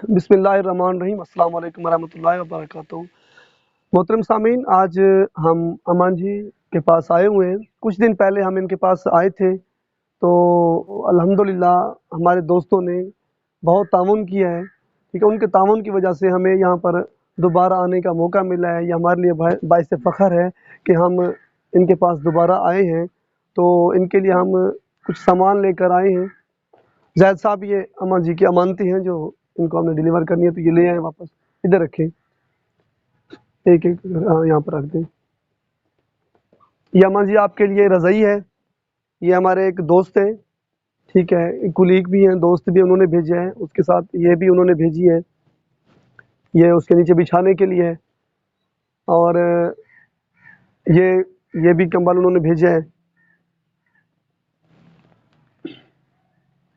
बिस्मिल्लाहिर्रहमानिर्रहीम। अस्सलाम वालेकुम वरहमतुल्लाहि वबरकातुहू। मोहतरम सामीन, आज हम अमान जी के पास आए हुए हैं। कुछ दिन पहले हम इनके पास आए थे, तो अल्हम्दुलिल्लाह हमारे दोस्तों ने बहुत ताउन किया है। ठीक है, उनके ताउन की वजह से हमें यहाँ पर दोबारा आने का मौका मिला है। ये हमारे लिए बाइस फ़ख्र है कि हम इनके पास दोबारा आए हैं। तो इनके लिए हम कुछ सामान लेकर आए हैं। ज़ैद साहब, ये अमान जी की अमानती हैं जो इनको हमने डिलीवर करनी है, तो ये ले आए वापस। इधर रखें, एक एक यहाँ पर रख दें। ये अमान जी आपके लिए रज़ाई है। ये हमारे एक दोस्त हैं, ठीक है, एक कुलीग भी हैं, दोस्त भी उन्होंने भेजे हैं। उसके साथ ये भी उन्होंने भेजी है, ये उसके नीचे बिछाने के लिए है। और ये भी कंबल उन्होंने भेजा है।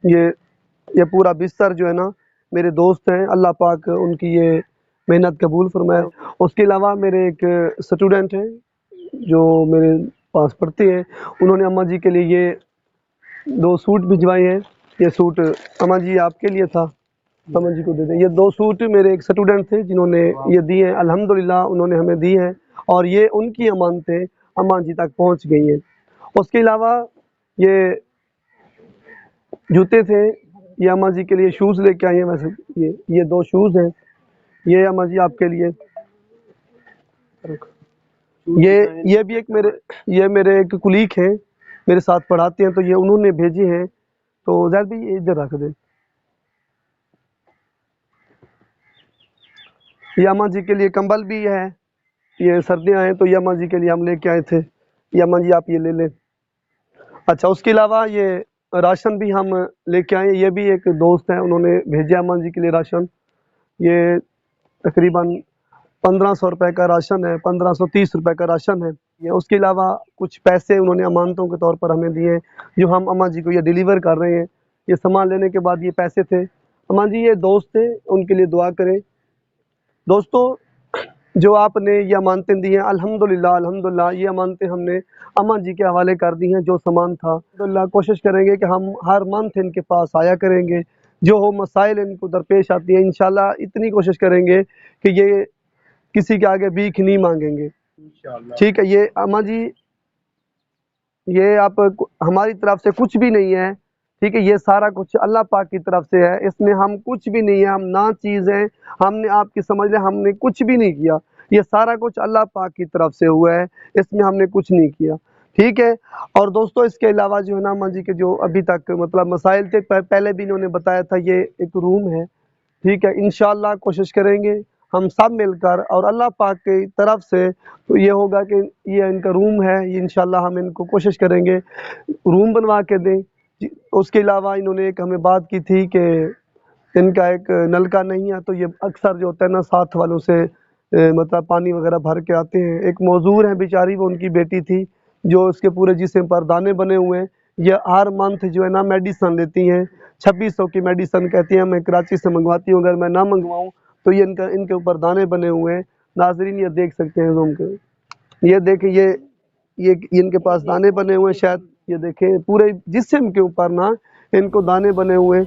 ये पूरा बिस्तर जो है ना, मेरे दोस्त हैं, अल्लाह पाक उनकी ये मेहनत कबूल फरमाए। उसके अलावा मेरे एक स्टूडेंट हैं जो मेरे पास पढ़ते हैं, उन्होंने अम्मा जी के लिए ये 2 सूट भिजवाए हैं। ये सूट अम्मा जी आपके लिए था, अम्मा जी को दे दें। ये 2 सूट मेरे एक स्टूडेंट थे जिन्होंने ये दिए हैं, अल्हम्दुलिल्लाह उन्होंने हमें दी हैं, और ये उनकी अमानतें अम्मा जी तक पहुँच गई हैं। उसके अलावा ये जूते थे, ये अम्मा जी के लिए शूज़ लेके आए हैं। वैसे ये 2 शूज़ हैं, ये अम्मा जी आपके लिए। ये भी ये मेरे एक कुलीग हैं, मेरे साथ पढ़ाते हैं, तो ये उन्होंने भेजे हैं। तो ज़ैद भाई ये इधर रख दें। ये अम्मा जी के लिए कंबल भी है, ये सर्दियाँ हैं तो ये अम्मा जी के लिए हम लेके आए थे। ये अम्मा जी आप ये ले लें। अच्छा, उसके अलावा ये राशन भी हम लेके आए। ये भी एक दोस्त हैं, उन्होंने भेजा अम्मा जी के लिए राशन। ये तकरीबन 1500 रुपए का राशन है, 1530 रुपए का राशन है ये। उसके अलावा कुछ पैसे उन्होंने अमानतों के तौर पर हमें दिए, जो हम अम्मा जी को ये डिलीवर कर रहे हैं। ये सामान लेने के बाद ये पैसे थे। अम्मा जी ये दोस्त थे, उनके लिए दुआ करें। दोस्तों, जो आपने ये अमानतें दी हैं, अल्हम्दुलिल्लाह अल्हम्दुलिल्लाह ये अमानतें हमने अम्मा जी के हवाले कर दी हैं। जो सामान था, अल्हम्दुलिल्लाह कोशिश करेंगे कि हम हर मंथ इनके पास आया करेंगे। जो हो मसाइल इनको दरपेश आती हैं, इंशाल्लाह इतनी कोशिश करेंगे कि ये किसी के आगे भीख नहीं मांगेंगे, ठीक है। ये अम्मा जी, ये आप हमारी तरफ से कुछ भी नहीं है, ठीक है। ये सारा कुछ अल्लाह पाक की तरफ से है, इसमें हम कुछ भी नहीं है, हम ना चीज़ हैं, हमने आपकी समझ लें हमने कुछ भी नहीं किया। ये सारा कुछ अल्लाह पाक की तरफ से हुआ है, इसमें हमने कुछ नहीं किया, ठीक है। और दोस्तों, इसके अलावा जो है ना अम्मा जी के जो अभी तक मतलब मसाइल थे, पहले भी इन्होंने बताया था, ये एक रूम है, ठीक है। इंशाअल्लाह कोशिश करेंगे हम सब मिलकर, और अल्लाह पाक की तरफ से तो ये होगा कि ये इनका रूम है, ये इंशाअल्लाह हम इनको कोशिश करेंगे रूम बनवा के दें। उसके अलावा इन्होंने एक हमें बात की थी कि इनका एक नलका नहीं है, तो ये अक्सर जो होता है ना साथ वालों से मतलब पानी वगैरह भर के आते हैं। एक मौजूर है बेचारी, वो उनकी बेटी थी जो उसके पूरे जिस्म पर दाने बने हुए हैं। ये हर मंथ जो है ना मेडिसन लेती हैं, 2600 की मेडिसन कहती हैं। मैं कराची से मंगवाती हूँ, अगर मैं ना मंगवाऊँ तो ये इनके ऊपर दाने बने हुए हैं। नाजरीन ये देख सकते हैं जूम के, ये देखें, ये इनके पास दाने बने हुए हैं। शायद ये देखें पूरे जिस्म के ऊपर ना इनको दाने बने हुए हैं।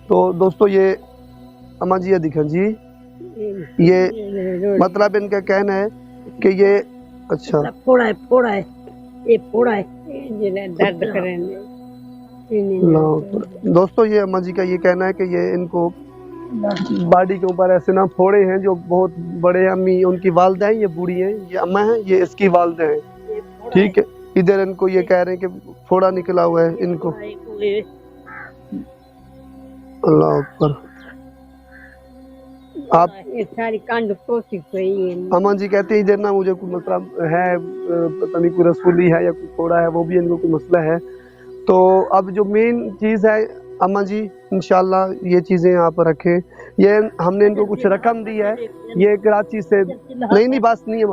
तो दोस्तों, ये अम्मा जी ये दिखें जी, ये मतलब इनका कहना है कि ये अच्छा फोड़ा है, ये फोड़ा है, ये दर्द करेंगे। दोस्तों, ये अम्मा जी का ये कहना है कि ये इनको बॉडी के ऊपर ऐसे ना फोड़े हैं जो बहुत बड़े हैं। अम्मी उनकी वालदा हैं, ये बूढ़ी हैं, ये अम्मा हैं, ये इसकी वालदा हैं, ठीक है। इधर इनको ये कह रहे हैं कि फोड़ा निकला हुआ है इनको। अल्लाह अकबर। आप ये सारी कांड कोशिश हुई है। अमन जी कहते हैं इधर ना मुझे कोई मतलब है, पता नहीं कोई रसूली है या कोई फोड़ा है, वो भी इनको कोई मसला है। तो अब जो मेन चीज़ है अम्मा जी, इंशाल्लाह ये चीज़ें आप रखें। ये हमने इनको कुछ रकम दी है, ये कराची से नहीं बस नहीं है,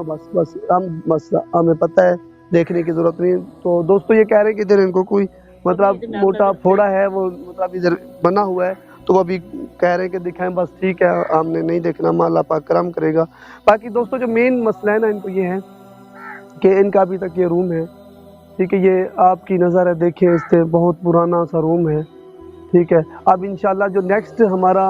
बस हमें पता है, देखने की ज़रूरत नहीं। तो दोस्तों, ये कह रहे हैं कि इधर इनको कोई मतलब मोटा फोड़ा है, वो मतलब इधर बना हुआ है, तो वो अभी कह रहे हैं कि दिखाएं। बस ठीक है, हमने नहीं देखना, अल्लाह पाक करम करेगा। बाकी दोस्तों, जो मेन मसला है ना इनको ये है कि इनका अभी तक ये रूम है, ठीक है। ये आपकी नज़र है, देखें, इससे बहुत पुराना सा रूम है, ठीक है। अब इंशाल्लाह जो नेक्स्ट हमारा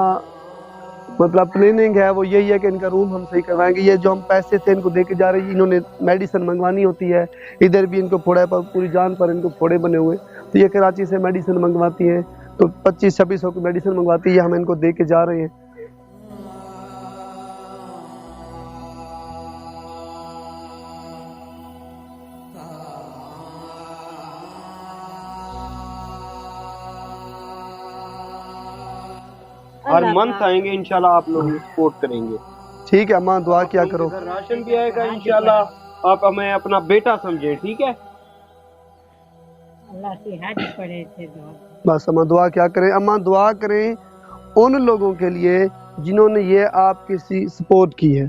मतलब प्लानिंग है वो यही है कि इनका रूम हम सही करवाएंगे। ये जो हम पैसे से इनको दे के जा रहे हैं, इन्होंने मेडिसिन मंगवानी होती है, इधर भी इनको फोड़े पर पूरी जान पर इनको फोड़े बने हुए, तो ये कराची से मेडिसिन मंगवाती हैं, तो 2500-2600 की मेडिसिन मंगवाती है, हम इनको दे के जा रहे हैं। हर मंथ आएंगे इंशाल्लाह, आप लोग सपोर्ट करेंगे। ठीक है अम्मा, दुआ क्या करो। इधर राशन भी आएगा इंशाल्लाह, आप हमें अपना बेटा समझे, ठीक है। अल्लाह से हाथ पड़े थे दुआ। बस अम्मा दुआ क्या करें, अम्मा दुआ करें उन लोगों के लिए जिन्होंने ये आपकी सपोर्ट की है,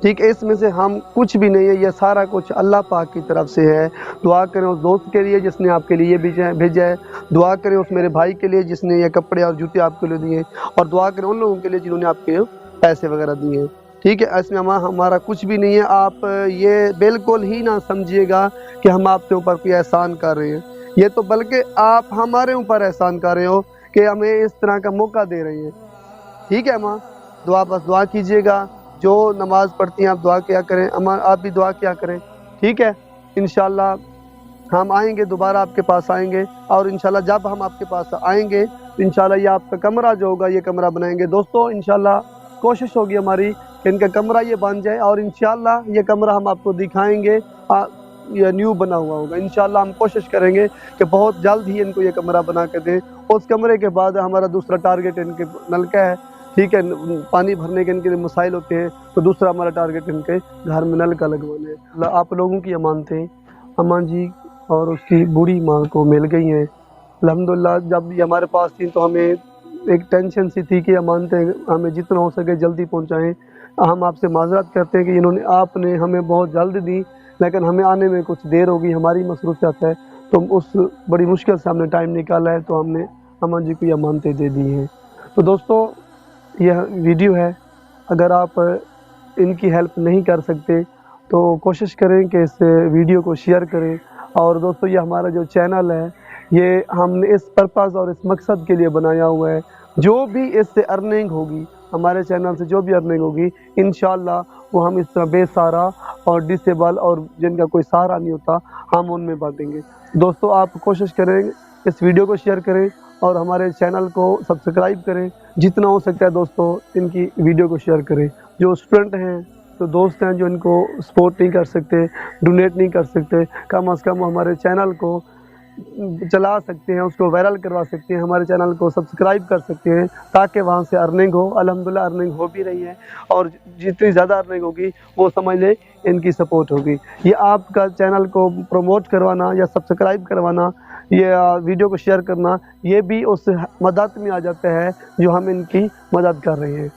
ठीक है। इसमें से हम कुछ भी नहीं है, ये सारा कुछ अल्लाह पाक की तरफ से है। दुआ करें उस दोस्त के लिए जिसने आपके लिए भेजा है, दुआ करें उस मेरे भाई के लिए जिसने ये कपड़े और जूते आपके लिए दिए, और दुआ करें उन लोगों के लिए जिन्होंने आपके पैसे वगैरह दिए हैं, ठीक है। इसमें हमारा कुछ भी नहीं है। आप ये बिल्कुल ही ना समझिएगा कि हम आपके ऊपर कोई एहसान कर रहे हैं, ये तो बल्कि आप हमारे ऊपर एहसान कर रहे हो कि हमें इस तरह का मौका दे रहे हैं, ठीक है। अम्मा दुआ, बस दुआ कीजिएगा, जो नमाज़ पढ़ती हैं आप दुआ किया करें, अम्मा आप भी दुआ किया करें, ठीक है। इंशाल्लाह हम आएंगे, दोबारा आपके पास आएंगे, और इंशाल्लाह जब हम आपके पास आएंगे तो इंशाल्लाह ये आपका कमरा जो होगा ये कमरा बनाएंगे। दोस्तों इंशाल्लाह कोशिश होगी हमारी कि इनका कमरा ये बन जाए, और इंशाल्लाह ये कमरा हम आपको दिखाएंगे, ये न्यू बना हुआ होगा। इंशाल्लाह हम कोशिश करेंगे कि बहुत जल्द ही इनको ये कमरा बना के दें। उस कमरे के बाद हमारा दूसरा टारगेट इनके नलका है, ठीक है, पानी भरने के इनके लिए मसाइल होते हैं, तो दूसरा हमारा टारगेट इनके घर में नल का लगवाना है। आप लोगों की अमानतें अम्मा जी और उसकी बूढ़ी माँ को मिल गई हैं अल्हम्दुलिल्लाह। जब ये हमारे पास थी तो हमें एक टेंशन सी थी कि अमानतें हमें जितना हो सके जल्दी पहुँचाएँ। हम आपसे माजरत करते हैं कि आपने हमें बहुत जल्द दी, लेकिन हमें आने में कुछ देर होगी, हमारी मसरूफियत है, तो उस बड़ी मुश्किल से हमने टाइम निकाला है, तो हमने अम्मा जी को ये अमानतें दे दी हैं। तो दोस्तों यह वीडियो है, अगर आप इनकी हेल्प नहीं कर सकते तो कोशिश करें कि इस वीडियो को शेयर करें। और दोस्तों ये हमारा जो चैनल है ये हमने इस पर्पज़ और इस मकसद के लिए बनाया हुआ है, जो भी इससे अर्निंग होगी, हमारे चैनल से जो भी अर्निंग होगी इंशाल्लाह वो हम इस तरह बेसहारा और डिसेबल और जिनका कोई सहारा नहीं होता हम उनमें बांटेंगे। दोस्तों आप कोशिश करें इस वीडियो को शेयर करें और हमारे चैनल को सब्सक्राइब करें, जितना हो सकता है दोस्तों इनकी वीडियो को शेयर करें। जो स्टूडेंट हैं, तो दोस्त हैं जो इनको सपोर्ट नहीं कर सकते, डोनेट नहीं कर सकते, कम से कम हमारे चैनल को चला सकते हैं, उसको वायरल करवा सकते हैं, हमारे चैनल को सब्सक्राइब कर सकते हैं, ताकि वहाँ से अर्निंग हो। अल्हम्दुलिल्लाह अर्निंग हो भी रही है, और जितनी ज़्यादा अर्निंग होगी वो समझ लें इनकी सपोर्ट होगी। ये आपका चैनल को प्रमोट करवाना या सब्सक्राइब करवाना, ये वीडियो को शेयर करना, ये भी उस मदद में आ जाता है जो हम इनकी मदद कर रहे हैं।